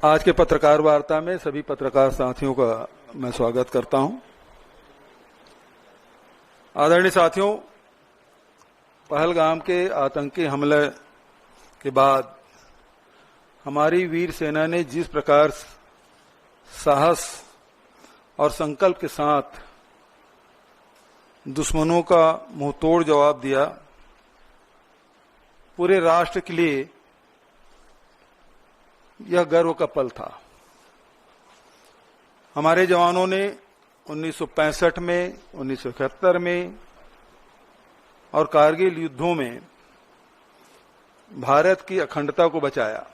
आज के पत्रकार वार्ता में सभी पत्रकार साथियों का मैं स्वागत करता हूं। आदरणीय साथियों, पहलगाम के आतंकी हमले के बाद हमारी वीर सेना ने जिस प्रकार साहस और संकल्प के साथ दुश्मनों का मुंहतोड़ जवाब दिया, पूरे राष्ट्र के लिए यह गर्व का पल था। हमारे जवानों ने 1965 में, 1971 में और कारगिल युद्धों में भारत की अखंडता को बचाया।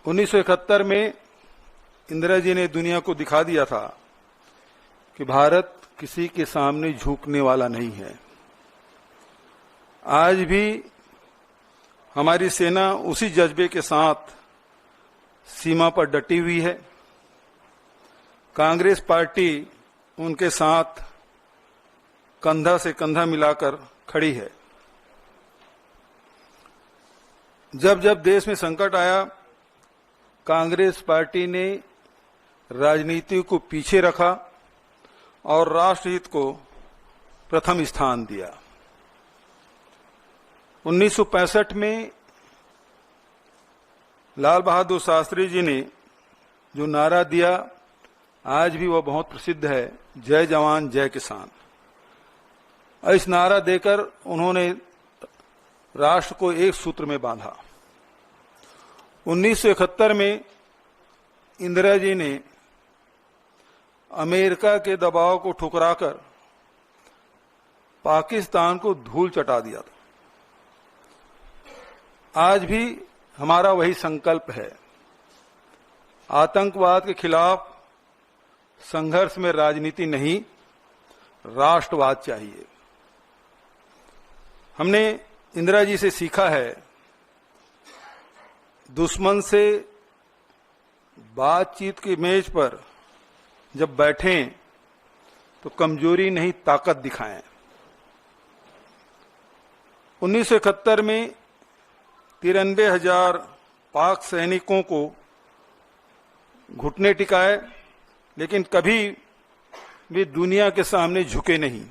1971 में इंदिरा जी ने दुनिया को दिखा दिया था कि भारत किसी के सामने झुकने वाला नहीं है। आज भी हमारी सेना उसी जज्बे के साथ सीमा पर डटी हुई है। कांग्रेस पार्टी उनके साथ कंधा से कंधा मिलाकर खड़ी है। जब जब देश में संकट आया, कांग्रेस पार्टी ने राजनीति को पीछे रखा और राष्ट्रहित को प्रथम स्थान दिया। 1965 में लाल बहादुर शास्त्री जी ने जो नारा दिया, आज भी वह बहुत प्रसिद्ध है, जय जवान जय किसान। इस नारा देकर उन्होंने राष्ट्र को एक सूत्र में बांधा। 1971 में इंदिरा जी ने अमेरिका के दबाव को ठुकराकर पाकिस्तान को धूल चटा दिया था। आज भी हमारा वही संकल्प है। आतंकवाद के खिलाफ संघर्ष में राजनीति नहीं, राष्ट्रवाद चाहिए। हमने इंदिरा जी से सीखा है, दुश्मन से बातचीत की मेज पर जब बैठें तो कमजोरी नहीं, ताकत दिखाएं। 1971 में 93,000 पाक सैनिकों को घुटने टिकाए, लेकिन कभी भी दुनिया के सामने झुके नहीं।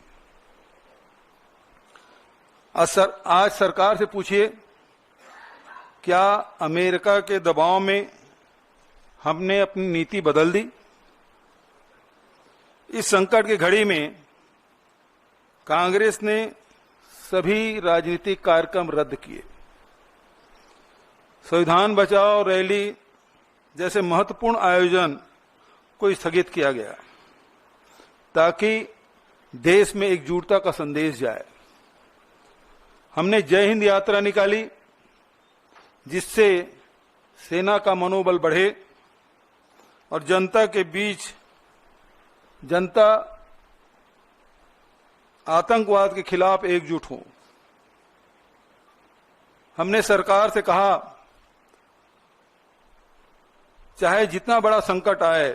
आज सरकार से पूछिए, क्या अमेरिका के दबाव में हमने अपनी नीति बदल दी? इस संकट की घड़ी में कांग्रेस ने सभी राजनीतिक कार्यक्रम रद्द किए। संविधान बचाओ रैली जैसे महत्वपूर्ण आयोजन को स्थगित किया गया ताकि देश में एकजुटता का संदेश जाए। हमने जय हिंद यात्रा निकाली, जिससे सेना का मनोबल बढ़े और जनता के बीच जनता आतंकवाद के खिलाफ एकजुट हो। हमने सरकार से कहा, चाहे जितना बड़ा संकट आए,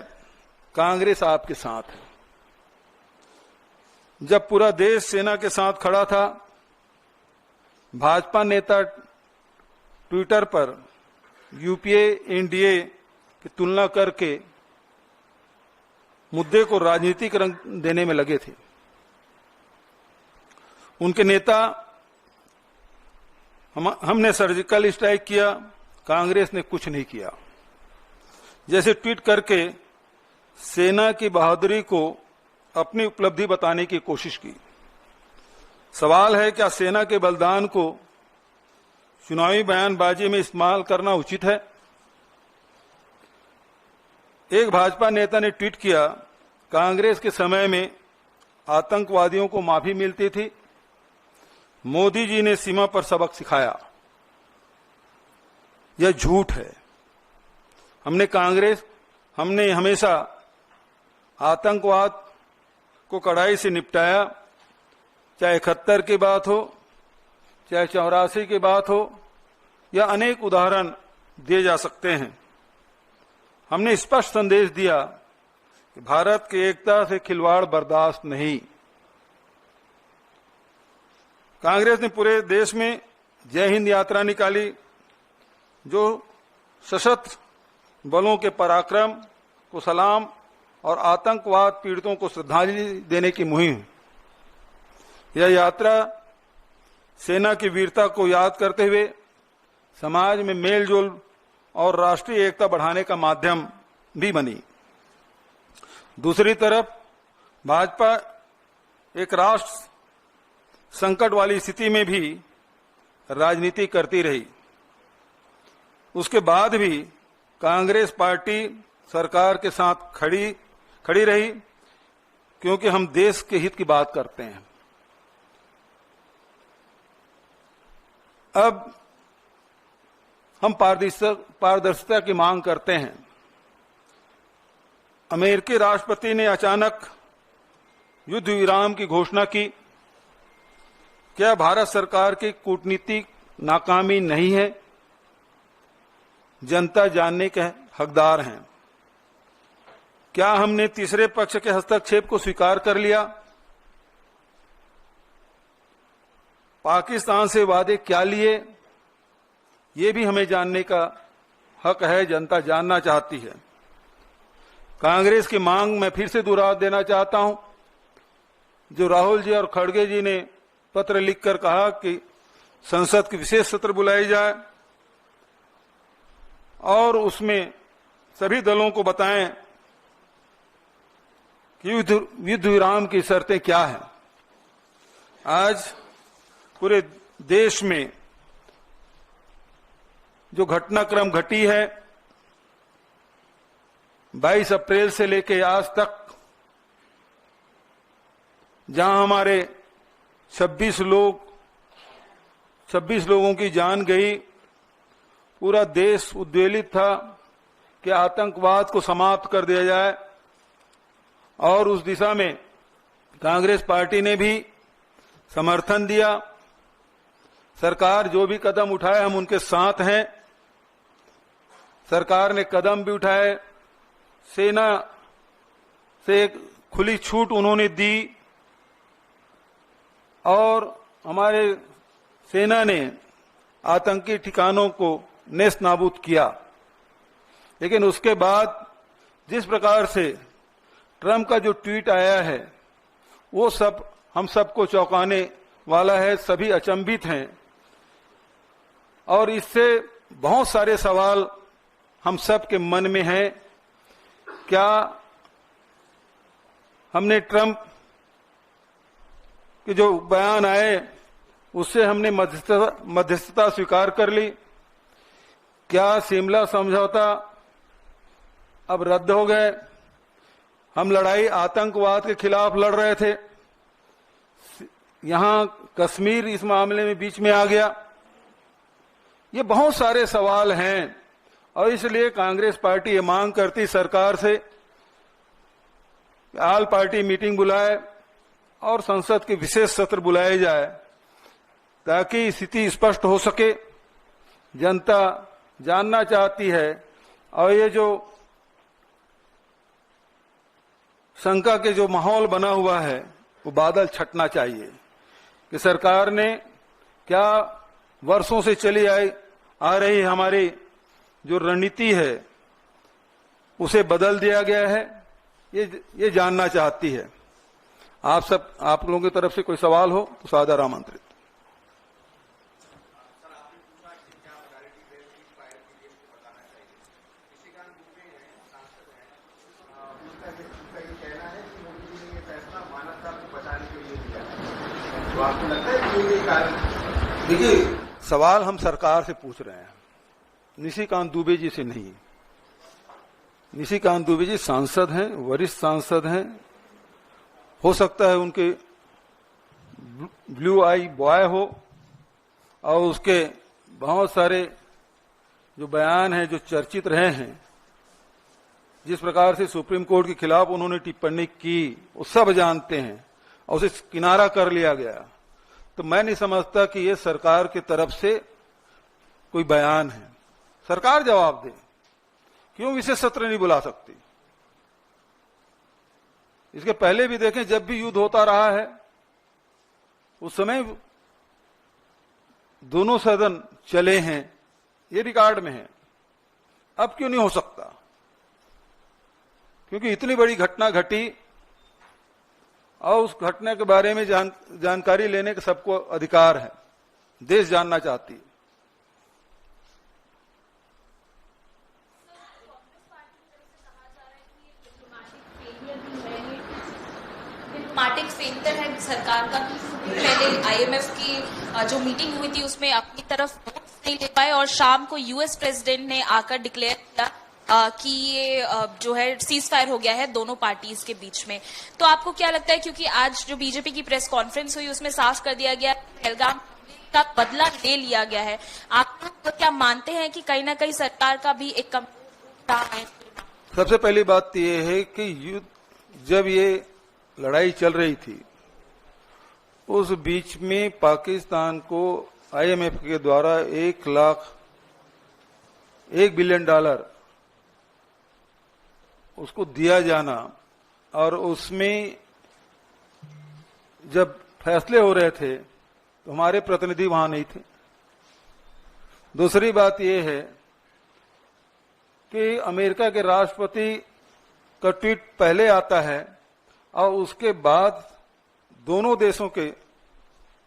कांग्रेस आपके साथ है। जब पूरा देश सेना के साथ खड़ा था, भाजपा नेता ट्विटर पर यूपीए एनडीए की तुलना करके मुद्दे को राजनीतिक रंग देने में लगे थे। उनके नेता हमने सर्जिकल स्ट्राइक किया, कांग्रेस ने कुछ नहीं किया। जैसे ट्वीट करके सेना की बहादुरी को अपनी उपलब्धि बताने की कोशिश की। सवाल है, क्या सेना के बलिदान को चुनावी बयानबाजी में इस्तेमाल करना उचित है? एक भाजपा नेता ने ट्वीट किया, कांग्रेस के समय में आतंकवादियों को माफी मिलती थी, मोदी जी ने सीमा पर सबक सिखाया। यह झूठ है। हमने हमेशा आतंकवाद को कड़ाई से निपटाया, चाहे 71 की बात हो, चाहे 84 की बात हो, या अनेक उदाहरण दिए जा सकते हैं। हमने स्पष्ट संदेश दिया कि भारत की एकता से खिलवाड़ बर्दाश्त नहीं। कांग्रेस ने पूरे देश में जय हिंद यात्रा निकाली, जो सशस्त्र बलों के पराक्रम को सलाम और आतंकवाद पीड़ितों को श्रद्धांजलि देने की मुहिम। यह यात्रा सेना की वीरता को याद करते हुए समाज में मेलजोल और राष्ट्रीय एकता बढ़ाने का माध्यम भी बनी। दूसरी तरफ भाजपा एक राष्ट्र संकट वाली स्थिति में भी राजनीति करती रही। उसके बाद भी कांग्रेस पार्टी सरकार के साथ खड़ी रही, क्योंकि हम देश के हित की बात करते हैं। अब हम पारदर्शिता की मांग करते हैं। अमेरिकी राष्ट्रपति ने अचानक युद्ध विराम की घोषणा की। क्या भारत सरकार की कूटनीतिक नाकामी नहीं है? जनता जानने के हकदार हैं। क्या हमने तीसरे पक्ष के हस्तक्षेप को स्वीकार कर लिया? पाकिस्तान से वादे क्या लिए, ये भी हमें जानने का हक है। जनता जानना चाहती है। कांग्रेस की मांग मैं फिर से दोहरा देना चाहता हूं, जो राहुल जी और खड़गे जी ने पत्र लिखकर कहा कि संसद की विशेष सत्र बुलाई जाए और उसमें सभी दलों को बताएं कि युद्ध विराम की शर्तें क्या हैं। आज पूरे देश में जो घटनाक्रम घटी है, 22 अप्रैल से लेकर आज तक, जहां हमारे 26 लोगों की जान गई, पूरा देश उद्वेलित था कि आतंकवाद को समाप्त कर दिया जाए। और उस दिशा में कांग्रेस पार्टी ने भी समर्थन दिया। सरकार जो भी कदम उठाए, हम उनके साथ हैं। सरकार ने कदम भी उठाए, सेना से एक खुली छूट उन्होंने दी और हमारे सेना ने आतंकी ठिकानों को नेस्त नाबूद किया। लेकिन उसके बाद जिस प्रकार से ट्रंप का जो ट्वीट आया है, वो सब हम सबको चौंकाने वाला है। सभी अचंभित हैं और इससे बहुत सारे सवाल हम सब के मन में हैं। क्या हमने ट्रंप के जो बयान आए उससे हमने मध्यस्थता स्वीकार कर ली? क्या शिमला समझौता अब रद्द हो गए? हम लड़ाई आतंकवाद के खिलाफ लड़ रहे थे, यहां कश्मीर इस मामले में बीच में आ गया। ये बहुत सारे सवाल हैं और इसलिए कांग्रेस पार्टी ये मांग करती सरकार से ऑल पार्टी मीटिंग बुलाए और संसद के विशेष सत्र बुलाए जाए, ताकि स्थिति स्पष्ट हो सके। जनता जानना चाहती है और ये जो शंका के जो माहौल बना हुआ है, वो बादल छटना चाहिए कि सरकार ने क्या वर्षों से चली आ रही हमारी जो रणनीति है उसे बदल दिया गया है, ये जानना चाहती है। आप लोगों की तरफ से कोई सवाल हो तो सादर आमंत्रित। देखिए, सवाल हम सरकार से पूछ रहे हैं, निशिकांत दुबे जी से नहीं। निशिकांत दुबे जी सांसद हैं, वरिष्ठ सांसद हैं। हो सकता है उनके ब्लू आई बॉय हो और उसके बहुत सारे जो बयान हैं जो चर्चित रहे हैं, जिस प्रकार से सुप्रीम कोर्ट के खिलाफ उन्होंने टिप्पणी की, वो सब जानते हैं और उसे किनारा कर लिया गया। तो मैं नहीं समझता कि ये सरकार की तरफ से कोई बयान है। सरकार जवाब दे, क्यों विशेष सत्र नहीं बुला सकती? इसके पहले भी देखें, जब भी युद्ध होता रहा है उस समय दोनों सदन चले हैं, ये रिकॉर्ड में है। अब क्यों नहीं हो सकता? क्योंकि इतनी बड़ी घटना घटी और उस घटना के बारे में जानकारी लेने का सबको अधिकार है, देश जानना चाहती है। डिप्लोमेटिक फेलियर है सरकार का। पहले आईएमएफ की जो मीटिंग हुई थी उसमें अपनी तरफ वोट्स नहीं ले पाए और शाम को यूएस प्रेसिडेंट ने आकर डिक्लेयर किया कि ये जो है सीज फायर हो गया है दोनों पार्टीज के बीच में। तो आपको क्या लगता है, क्योंकि आज जो बीजेपी की प्रेस कॉन्फ्रेंस हुई उसमें साफ कर दिया गया पहलगाम का बदला ले लिया गया है, आप क्या मानते हैं कि कहीं ना कहीं सरकार का भी एक कम है? सबसे पहली बात तो ये है कि युद्ध जब ये लड़ाई चल रही थी उस बीच में पाकिस्तान को आईएमएफ के द्वारा $1 बिलियन उसको दिया जाना और उसमें जब फैसले हो रहे थे तो हमारे प्रतिनिधि वहां नहीं थे। दूसरी बात यह है कि अमेरिका के राष्ट्रपति का ट्वीट पहले आता है और उसके बाद दोनों देशों के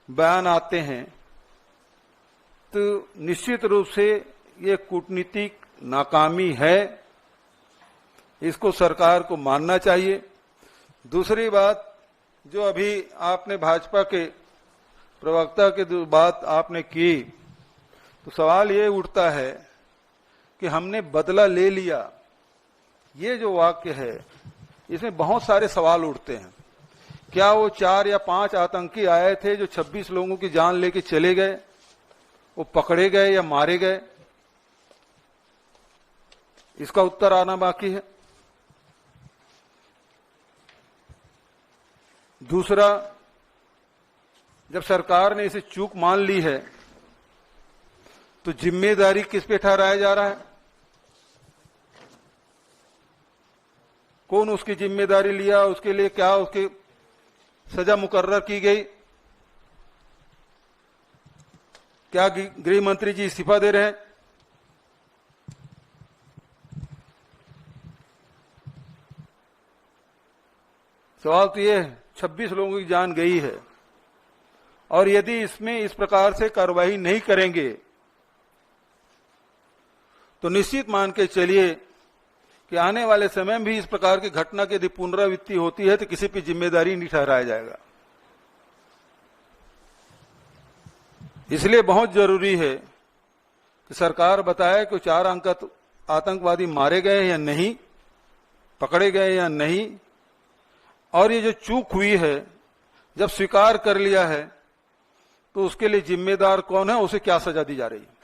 बयान आते हैं, तो निश्चित रूप से ये कूटनीतिक नाकामी है, इसको सरकार को मानना चाहिए। दूसरी बात, जो अभी आपने भाजपा के प्रवक्ता की जो बात आपने की, तो सवाल ये उठता है कि हमने बदला ले लिया, ये जो वाक्य है इसमें बहुत सारे सवाल उठते हैं। क्या वो 4 या 5 आतंकी आए थे जो 26 लोगों की जान लेके चले गए, वो पकड़े गए या मारे गए? इसका उत्तर आना बाकी है। दूसरा, जब सरकार ने इसे चूक मान ली है तो जिम्मेदारी किस पे ठहराया जा रहा है? कौन उसकी जिम्मेदारी लिया, उसके लिए क्या उसकी सजा मुकर्रर की गई? क्या गृह मंत्री जी इस्तीफा दे रहे हैं? सवाल तो ये है, 26 लोगों की जान गई है और यदि इसमें इस प्रकार से कार्रवाई नहीं करेंगे तो निश्चित मान के चलिए कि आने वाले समय में भी इस प्रकार की घटना की यदि पुनरावृत्ति होती है तो किसी की जिम्मेदारी नहीं ठहराया जाएगा। इसलिए बहुत जरूरी है कि सरकार बताए कि 4 आतंकवादी मारे गए या नहीं, पकड़े गए या नहीं, और ये जो चूक हुई है जब स्वीकार कर लिया है तो उसके लिए जिम्मेदार कौन है, उसे क्या सजा दी जा रही है?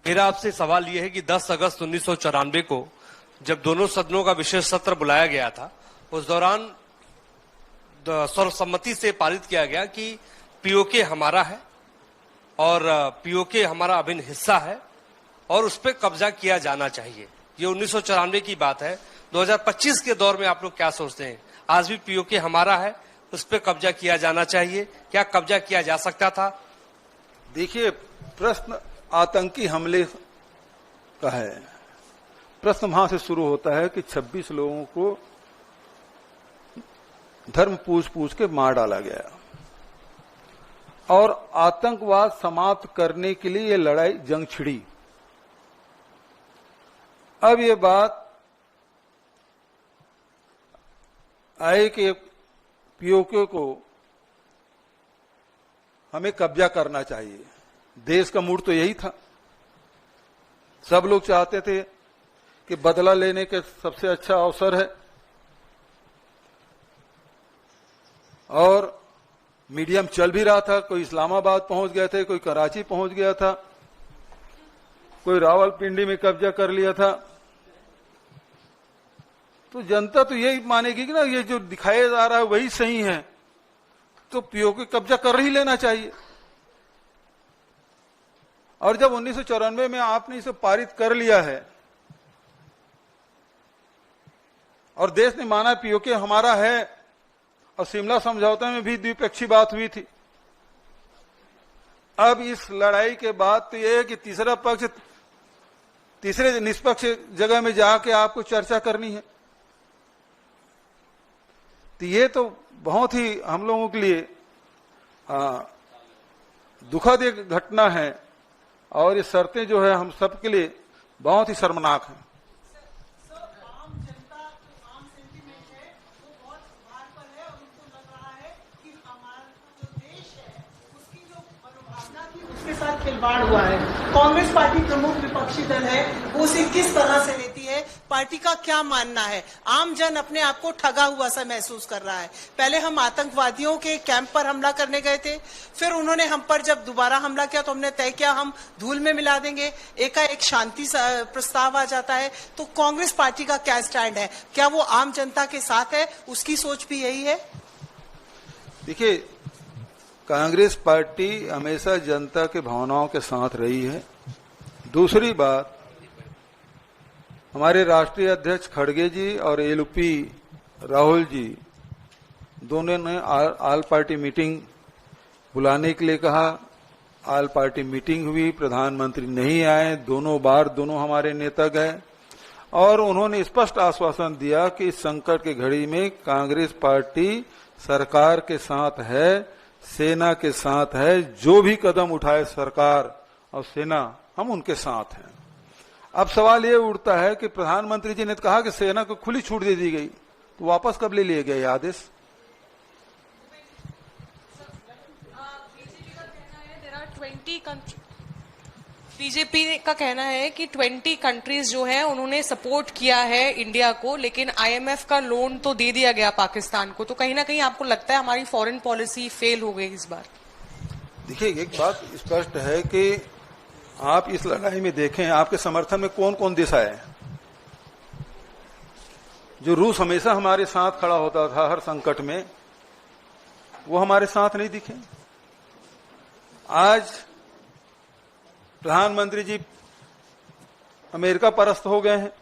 मेरा आपसे सवाल यह है कि 10 अगस्त 1994 को जब दोनों सदनों का विशेष सत्र बुलाया गया था, उस दौरान सर्वसम्मति से पारित किया गया कि पीओके हमारा है और पीओके हमारा अभिन्न हिस्सा है और उस पर कब्जा किया जाना चाहिए। ये 1994 की बात है। 2025 के दौर में आप लोग क्या सोचते हैं? आज भी पीओके हमारा है, उस पर कब्जा किया जाना चाहिए, क्या कब्जा किया जा सकता था? देखिए, प्रश्न आतंकी हमले का है। प्रश्न वहां से शुरू होता है कि 26 लोगों को धर्म पूछ के मार डाला गया और आतंकवाद समाप्त करने के लिए ये लड़ाई जंग छिड़ी। अब ये बात आई कि पीओके को हमें कब्जा करना चाहिए। देश का मूड तो यही था, सब लोग चाहते थे कि बदला लेने के सबसे अच्छा अवसर है और मीडियम चल भी रहा था। कोई इस्लामाबाद पहुंच गए थे, कोई कराची पहुंच गया था, कोई रावलपिंडी में कब्जा कर लिया था। तो जनता तो यही मानेगी कि ना ये जो दिखाया जा रहा है वही सही है, तो पीओके कब्जा कर ही लेना चाहिए। और जब 1994 में आपने इसे पारित कर लिया है और देश ने माना पीओके हमारा है, और शिमला समझौते में भी द्विपक्षीय बात हुई थी, अब इस लड़ाई के बाद तो यह है कि तीसरा पक्ष तीसरे निष्पक्ष जगह में जाके आपको चर्चा करनी है। तो ये तो बहुत ही हम लोगों के लिए दुखद एक घटना है और ये शर्तें जो है हम सबके लिए बहुत ही शर्मनाक हैं। आम जनता आम सेंटीमेंट है वो बहुत भार पर है और उनको लग रहा है कि हमारा जो देश है उसकी जो मनोभावना थी उसके साथ खिलवाड़ हुआ है। कांग्रेस पार्टी प्रमुख विपक्षी दल है, वो उसे किस तरह से लेती है, पार्टी का क्या मानना है? आम जन अपने आप को ठगा हुआ सा महसूस कर रहा है। पहले हम आतंकवादियों के कैंप पर हमला करने गए थे, फिर उन्होंने हम पर जब दोबारा हमला किया तो हमने तय किया हम धूल में मिला देंगे, एकाएक शांति प्रस्ताव आ जाता है। तो कांग्रेस पार्टी का क्या स्टैंड है? क्या वो आम जनता के साथ है? उसकी सोच भी यही है? देखिए, कांग्रेस पार्टी हमेशा जनता के भावनाओं के साथ रही है। दूसरी बात, हमारे राष्ट्रीय अध्यक्ष खड़गे जी और एलपी राहुल जी दोनों ने ऑल पार्टी मीटिंग बुलाने के लिए कहा। ऑल पार्टी मीटिंग हुई, प्रधानमंत्री नहीं आए, दोनों बार दोनों हमारे नेता गए और उन्होंने स्पष्ट आश्वासन दिया कि इस संकट की घड़ी में कांग्रेस पार्टी सरकार के साथ है, सेना के साथ है, जो भी कदम उठाए सरकार और सेना हम उनके साथ हैं। अब सवाल ये उठता है कि प्रधानमंत्री जी ने कहा कि सेना को खुली छूट दे दी गई, तो वापस कब ले लिए गए आदेश? बीजेपी का कहना है कि 20 कंट्रीज जो है उन्होंने सपोर्ट किया है इंडिया को, लेकिन आईएमएफ का लोन तो दे दिया गया पाकिस्तान को। तो कहीं ना कहीं आपको लगता है हमारी फॉरेन पॉलिसी फेल हो गई इस बार? देखिए, एक बात स्पष्ट है कि आप इस लड़ाई में देखें आपके समर्थन में कौन कौन देश आए। जो रूस हमेशा हमारे साथ खड़ा होता था हर संकट में, वो हमारे साथ नहीं दिखे। आज प्रधानमंत्री जी अमेरिका परस्त हो गए हैं,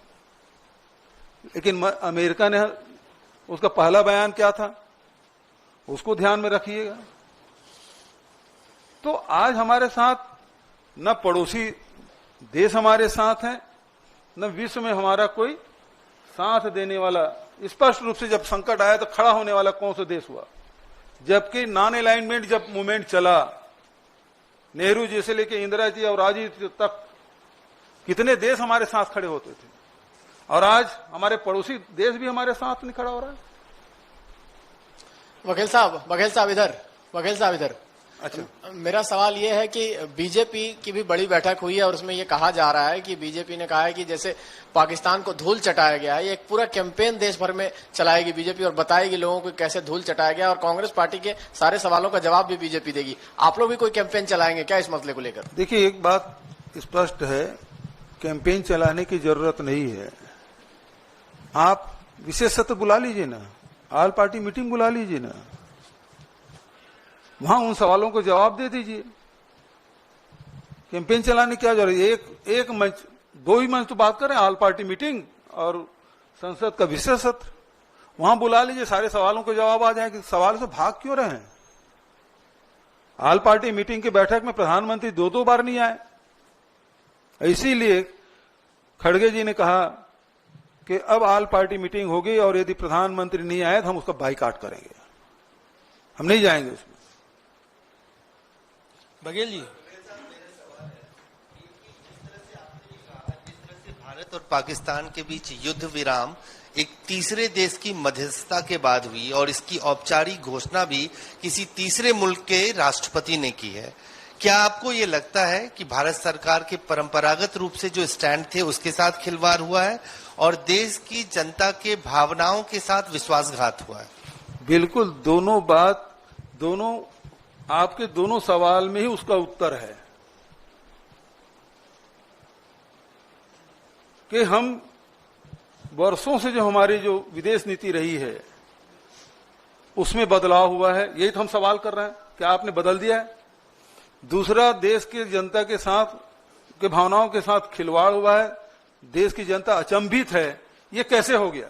लेकिन अमेरिका ने उसका पहला बयान क्या था, उसको ध्यान में रखिएगा। तो आज हमारे साथ न पड़ोसी देश हमारे साथ हैं, न विश्व में हमारा कोई साथ देने वाला। स्पष्ट रूप से जब संकट आया तो खड़ा होने वाला कौन सा देश हुआ? जबकि नॉन अलाइनमेंट जब मूवमेंट चला, नेहरू जी से लेके इंदिरा जी और राजीव जी तक कितने देश हमारे साथ खड़े होते थे, और आज हमारे पड़ोसी देश भी हमारे साथ नहीं खड़ा हो रहा है। बघेल साहब इधर। अच्छा, मेरा सवाल ये है कि बीजेपी की भी बड़ी बैठक हुई है और उसमें ये कहा जा रहा है कि बीजेपी ने कहा है कि जैसे पाकिस्तान को धूल चटाया गया है, ये एक पूरा कैंपेन देश भर में चलाएगी बीजेपी और बताएगी लोगों को कैसे धूल चटाया गया, और कांग्रेस पार्टी के सारे सवालों का जवाब भी बीजेपी देगी। आप लोग भी कोई कैंपेन चलाएंगे क्या इस मसले को लेकर? देखिए, एक बात स्पष्ट है, कैंपेन चलाने की जरूरत नहीं है। आप विशेष सत्र बुला लीजिए ना, ऑल पार्टी मीटिंग बुला लीजिए ना, वहां उन सवालों को जवाब दे दीजिए। कैंपेन चलाने की क्या जरूरत है? एक मंच, दो ही मंच तो बात करें, ऑल पार्टी मीटिंग और संसद का विशेष सत्र, वहां बुला लीजिए, सारे सवालों के जवाब आ जाएंगे। सवाल से भाग क्यों रहे हैं? ऑल पार्टी मीटिंग की बैठक में प्रधानमंत्री दो बार नहीं आए, इसीलिए खड़गे जी ने कहा कि अब ऑल पार्टी मीटिंग होगी और यदि प्रधानमंत्री नहीं आए तो हम उसका बाइकाट करेंगे, हम नहीं जाएंगे उसमें। बघेल जी, भारत और पाकिस्तान के बीच युद्ध विराम एक तीसरे देश की मध्यस्थता के बाद हुई और इसकी औपचारिक घोषणा भी किसी तीसरे मुल्क के राष्ट्रपति ने की है। क्या आपको ये लगता है कि भारत सरकार के परंपरागत रूप से जो स्टैंड थे उसके साथ खिलवाड़ हुआ है और देश की जनता के भावनाओं के साथ विश्वासघात हुआ है? बिल्कुल, दोनों आपके दोनों सवाल में ही उसका उत्तर है कि हम वर्षों से जो हमारी जो विदेश नीति रही है उसमें बदलाव हुआ है, यही तो हम सवाल कर रहे हैं, क्या आपने बदल दिया है? दूसरा, देश की जनता के साथ के भावनाओं के साथ खिलवाड़ हुआ है, देश की जनता अचंभित है, ये कैसे हो गया?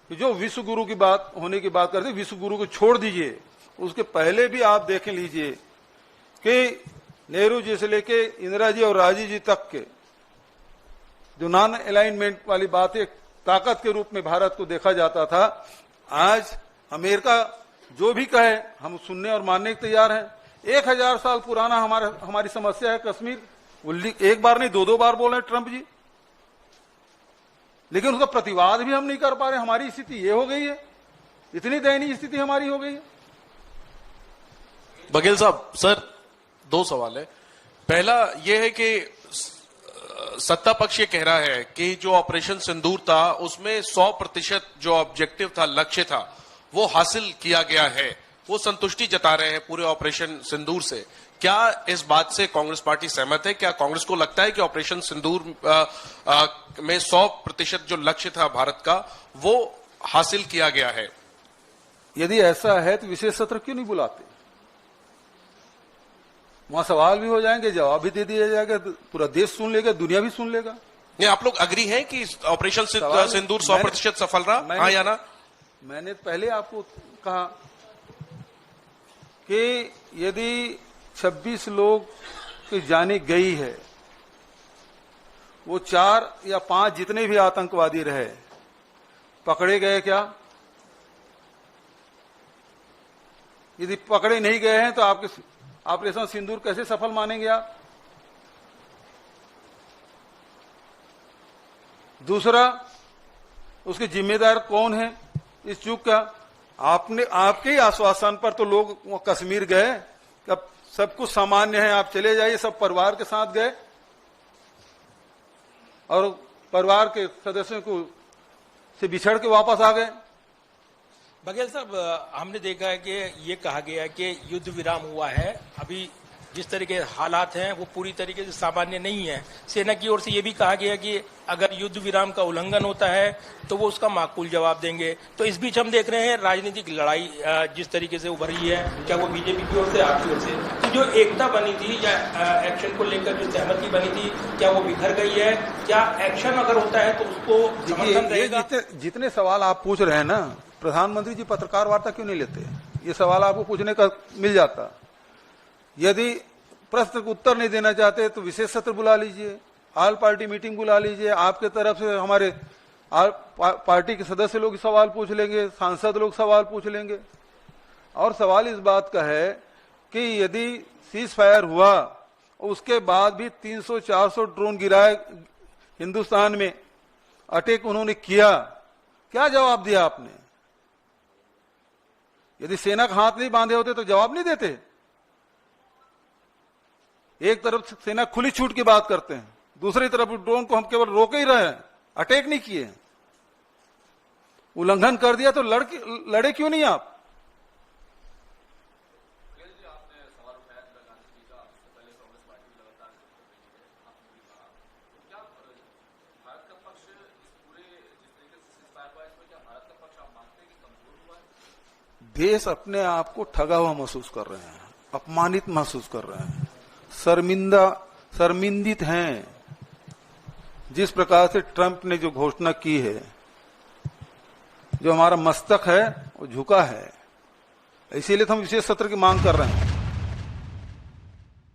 जो विश्व गुरु की बात होने की बात करते, विश्व गुरु को छोड़ दीजिए, उसके पहले भी आप देख लीजिए कि नेहरू जी से लेके इंदिरा जी और राजीव जी तक के जो नॉन अलाइनमेंट वाली बात एक ताकत के रूप में भारत को देखा जाता था, आज अमेरिका जो भी कहे हम सुनने और मानने के तैयार हैं। 1000 साल पुराना हमारी समस्या है कश्मीर, एक बार नहीं 2-2 बार बोल रहे हैं ट्रंप जी, लेकिन उसका प्रतिवाद भी हम नहीं कर पा रहे। हमारी स्थिति ये हो गई है, इतनी दयनीय स्थिति हमारी हो गई है। बघेल साहब, सर 2 सवाल है। पहला यह है कि सत्ता पक्ष ये कह रहा है कि जो ऑपरेशन सिंदूर था उसमें 100% जो ऑब्जेक्टिव था, लक्ष्य था, वो हासिल किया गया है। वो संतुष्टि जता रहे हैं पूरे ऑपरेशन सिंदूर से। क्या इस बात से कांग्रेस पार्टी सहमत है? क्या कांग्रेस को लगता है कि ऑपरेशन सिंदूर में 100% जो लक्ष्य था भारत का वो हासिल किया गया है? यदि ऐसा है तो विशेष सत्र क्यों नहीं बुलाते? वहां सवाल भी हो जाएंगे, जवाब भी दे दिया जाएगा, पूरा देश सुन लेगा, दुनिया भी सुन लेगा। नहीं, आप लोग अग्री हैं कि ऑपरेशन सिंदूर 100% सफल रहा, हाँ या ना? मैंने पहले आपको कहा कि यदि 26 लोग की जाने गई है, वो 4 या 5 जितने भी आतंकवादी रहे पकड़े गए क्या? यदि पकड़े नहीं गए हैं तो आपके ऑपरेशन सिंदूर कैसे सफल मानेंगे आप? दूसरा, उसके जिम्मेदार कौन है इस चूक का? आपके ही आश्वासन पर तो लोग कश्मीर गए, अब सब कुछ सामान्य है, आप चले जाइए, सब परिवार के साथ गए और परिवार के सदस्यों को से बिछड़ के वापस आ गए। बघेल साहब, हमने देखा है कि ये कहा गया है कि युद्ध विराम हुआ है, अभी जिस तरह के हालात हैं वो पूरी तरीके से सामान्य नहीं है। सेना की ओर से ये भी कहा गया कि अगर युद्ध विराम का उल्लंघन होता है तो वो उसका माकूल जवाब देंगे। तो इस बीच हम देख रहे हैं राजनीतिक लड़ाई जिस तरीके से उभरी है, क्या वो बीजेपी की ओर से, आपकी ओर से, तो जो एकता बनी थी या एक्शन को लेकर जो सहमति बनी थी, क्या वो बिखर गई है? क्या एक्शन अगर होता है तो उसको समर्थन रहेगा? जितने सवाल आप पूछ रहे हैं ना, प्रधानमंत्री जी पत्रकार वार्ता क्यों नहीं लेते? ये सवाल आपको पूछने का मिल जाता। यदि प्रश्न को उत्तर नहीं देना चाहते तो विशेष सत्र बुला लीजिए, ऑल पार्टी मीटिंग बुला लीजिए, आपके तरफ से हमारे पार्टी के सदस्य लोग सवाल पूछ लेंगे, सांसद लोग सवाल पूछ लेंगे। और सवाल इस बात का है कि यदि सीज फायर हुआ, उसके बाद भी 300-400 ड्रोन गिराए हिंदुस्तान में, अटैक उन्होंने किया, क्या जवाब दिया आपने? यदि सेना का हाथ नहीं बांधे होते तो जवाब नहीं देते। एक तरफ सेना खुली छूट की बात करते हैं, दूसरी तरफ ड्रोन को हम केवल रोक ही रहे हैं, अटैक नहीं किए। उल्लंघन कर दिया तो लड़े क्यों नहीं आप? देश अपने आप को ठगा हुआ महसूस कर रहे हैं, अपमानित महसूस कर रहे हैं, शर्मिंदित हैं। जिस प्रकार से ट्रंप ने जो घोषणा की है, जो हमारा मस्तक है वो झुका है, इसीलिए तो हम विशेष सत्र की मांग कर रहे हैं।